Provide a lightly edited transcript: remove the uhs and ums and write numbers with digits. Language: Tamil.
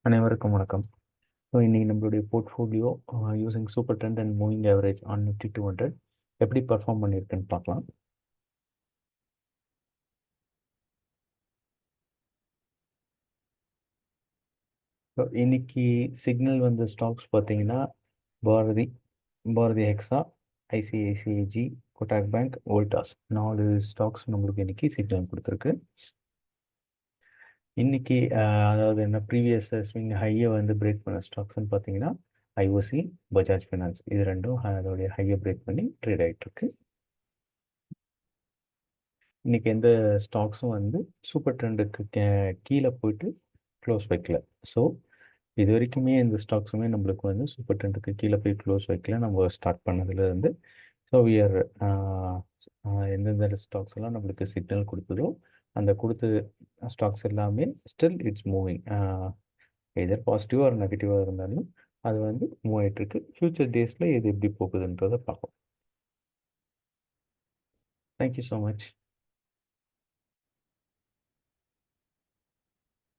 அனைவருக்கும் வணக்கம். ஸோ இன்னைக்கு நம்மளுடைய portfolio using super trend and moving average on Nifty 200 எப்படி பர்ஃபார்ம் பண்ணியிருக்குன்னு பார்க்கலாம். ஸோ இன்னைக்கு சிக்னல் வந்து ஸ்டாக்ஸ் பார்த்தீங்கன்னா பாரதி பாரதி ஹெக்ஸா, ஐசிஐசிஐஜி, கொட்டாக் பேங்க், வோல்டாஸ் 4 ஸ்டாக்ஸ் நம்மளுக்கு இன்னைக்கு சிக்னல் கொடுத்துருக்கு. இன்னைக்கு அதாவது என்ன ப்ரீவியஸ் ஸ்விங் ஹையை வந்து பிரேக் பண்ண ஸ்டாக்ஸ்ன்னு பார்த்தீங்கன்னா ஐஓசி, பஜாஜ் ஃபினான்ஸ் இது ரெண்டும் அதோடைய ஹையை பிரேக் பண்ணி ட்ரேட் ஆகிட்டு இருக்கு. இன்னைக்கு எந்த ஸ்டாக்ஸும் வந்து சூப்பர் ட்ரெண்டுக்கு கீழே போயிட்டு க்ளோஸ் வைக்கல. ஸோ இது வரைக்குமே இந்த ஸ்டாக்ஸுமே நம்மளுக்கு வந்து சூப்பர் ட்ரெண்டுக்கு கீழே போய் க்ளோஸ் வைக்கல நம்ம ஸ்டார்ட் பண்ணதுலேருந்து. ஸோ வியர் எந்தெந்த ஸ்டாக்ஸ் எல்லாம் நம்மளுக்கு சிக்னல் கொடுத்ததோ அந்த கொடுத்த ஸ்டாக்ஸ் எல்லாமே ஸ்டில் இட்ஸ் மூவிங். எதர் பாசிட்டிவாக ஒரு நெகட்டிவாக இருந்தாலும் அது வந்து மூவ் ஆகிட்டு இருக்கு. ஃபியூச்சர் டேஸில் இது எப்படி போகுதுன்றதை பார்ப்போம். Thank you so much.